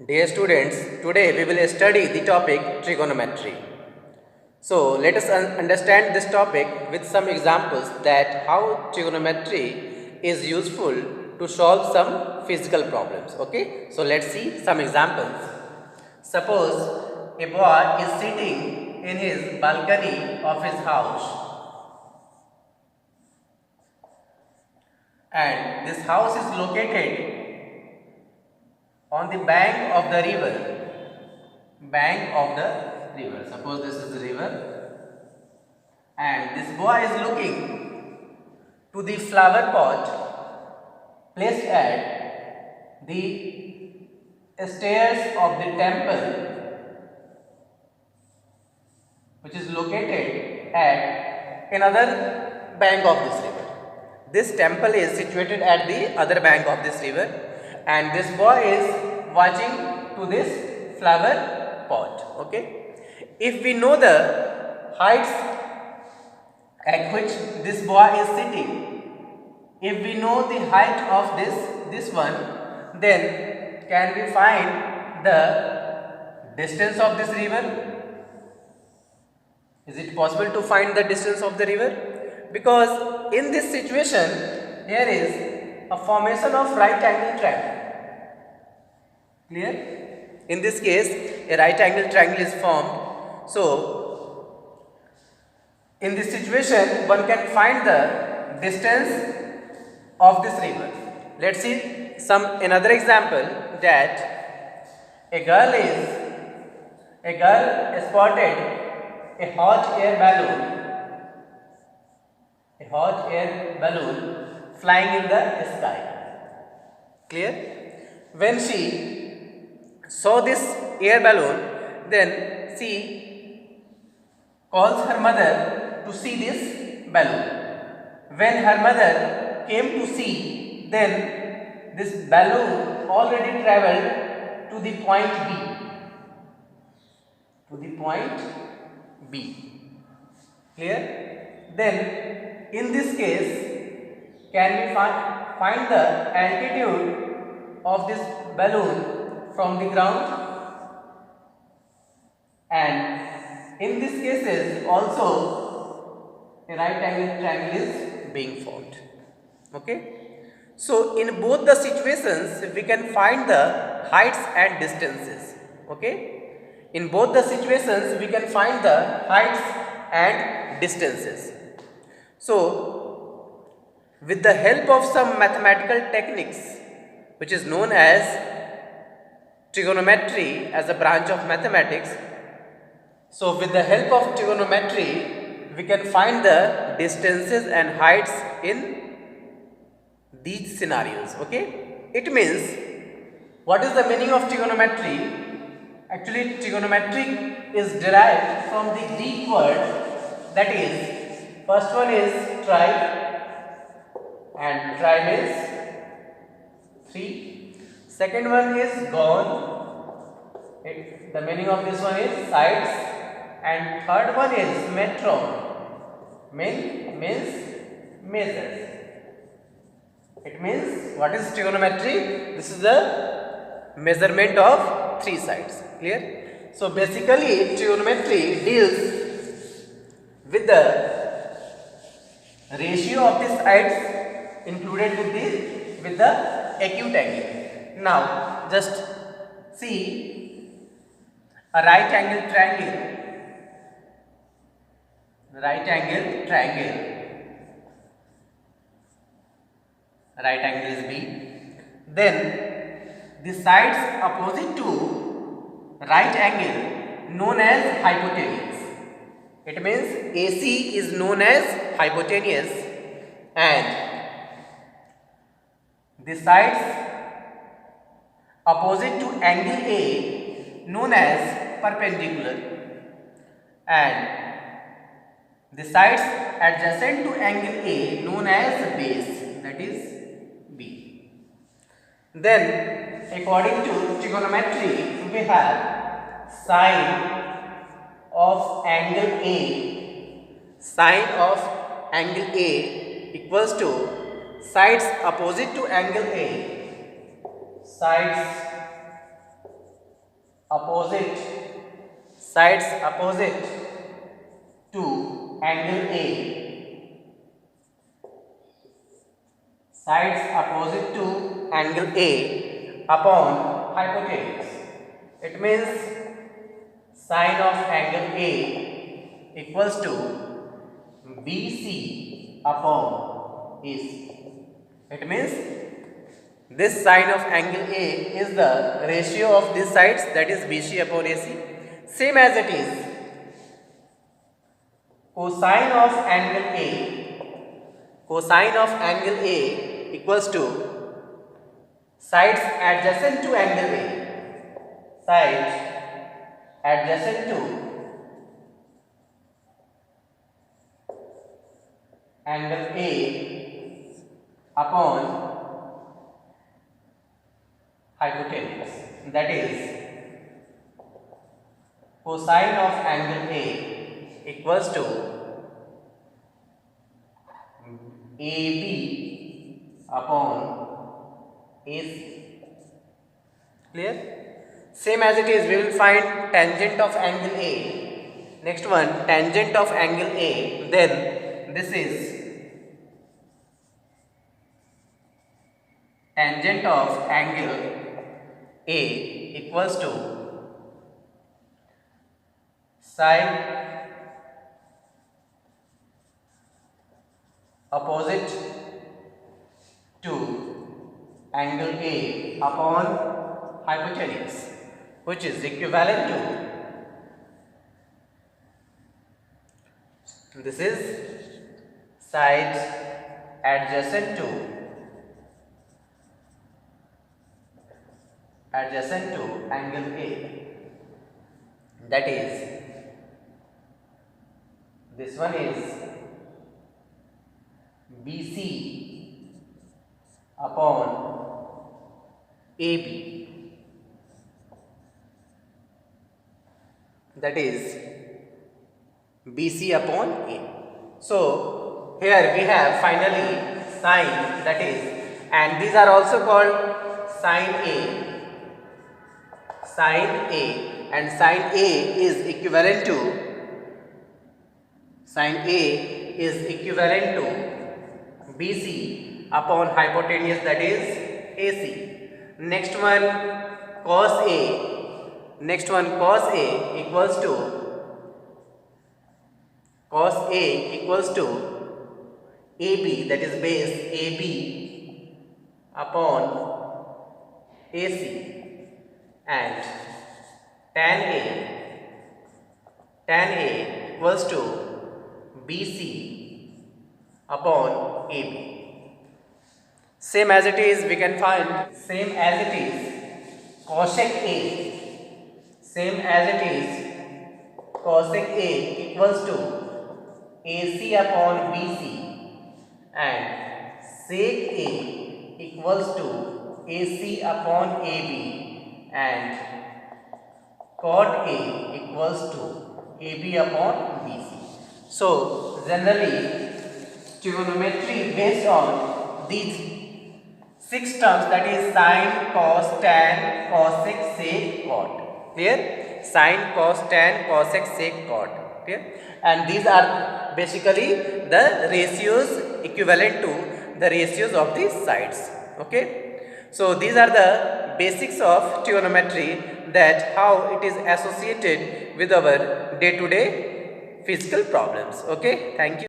Dear students, today we will study the topic trigonometry. So let us understand this topic with some examples that how trigonometry is useful to solve some physical problems. Okay, so let's see some examples. Suppose a boy is sitting in his balcony of his house, and this house is located on the bank of the river. Bank of the river. Suppose this is the river, and this boy is looking to the flower pot placed at the stairs of the temple, which is located at another bank of this river. This temple is situated at the other bank of this river, and this boy is watching to this flower pot. Okay, if we know the heights at which this boy is sitting, if we know the height of this one, then can we find the distance of this river? Is it possible to find the distance of the river? Because in this situation there is a formation of right angle triangle. Clear? In this case a right angle triangle is formed. So in this situation one can find the distance of this river. Let's see another example, that a girl spotted a hot air balloon flying in the sky. Clear? When she saw this air balloon, then she calls her mother to see this balloon. When her mother came to see, then this balloon already traveled to the point B. Clear? Then in this case, can we find the altitude of this balloon from the ground? And in these cases also a right angle triangle is being formed. Okay, so in both the situations we can find the heights and distances. Okay, in both the situations we can find the heights and distances. So with the help of some mathematical techniques, which is known as trigonometry as a branch of mathematics, so with the help of trigonometry we can find the distances and heights in these scenarios. Okay, it means, what is the meaning of trigonometry? Actually, trigonometry is derived from the Greek word, that is, first one is tri, and tri means 3. Second one is gon, the meaning of this one is sides, and third one is metron, means measures. It means, what is trigonometry? This is the measurement of 3 sides. Clear? So basically trigonometry deals with the ratio of the sides included with the acute angle. Now just see a right angle triangle. Right angle is B. Then the sides opposite to right angle known as hypotenuse. It means AC is known as hypotenuse, and the sides opposite to angle A known as perpendicular, and the sides adjacent to angle A known as base, that is B. Then according to trigonometry we have sine of angle A equals to sides opposite to angle A, sides opposite sides opposite to angle A, sides opposite to angle A upon hypotenuse. It means sine of angle A equals to BC upon AC. It means this sine of angle A is the ratio of these sides, that is BC upon AC. Same as it is cosine of angle A. Cosine of angle A equals to sides adjacent to angle A. Sides adjacent to angle A upon hypotenuse. That is cosine of angle A equals to AB upon AC. Clear? Same as it is, we will find tangent of angle A. Next one, tangent of angle A. Then this is tangent of angle A equals to sine opposite to angle A upon hypotenuse, which is equivalent to, this is sides adjacent to angle A, that is this one is BC upon AB, that is BC upon A. So here we have finally sine, that is, and these are also called sine A, and sine A is equivalent to BC upon hypotenuse, that is AC. Next one cos A equals to AB, that is base AB upon AC, and tan A equals to BC upon AB. Same as it is, we can find same as it is cosec A. Same as it is cosec A equals to AC upon BC, and sec A equals to AC upon AB, and cot A equals to AB upon BC. So generally trigonometry based on these 6 terms, that is sine, cos, tan, cosec, sec, cot. Clear? Sine, cos, tan, cosec, sec, cot. Clear? And these are basically the ratios equivalent to the ratios of these sides. Okay? So these are the basics of trigonometry, that how it is associated with our day-to-day physical problems. Okay? Thank you.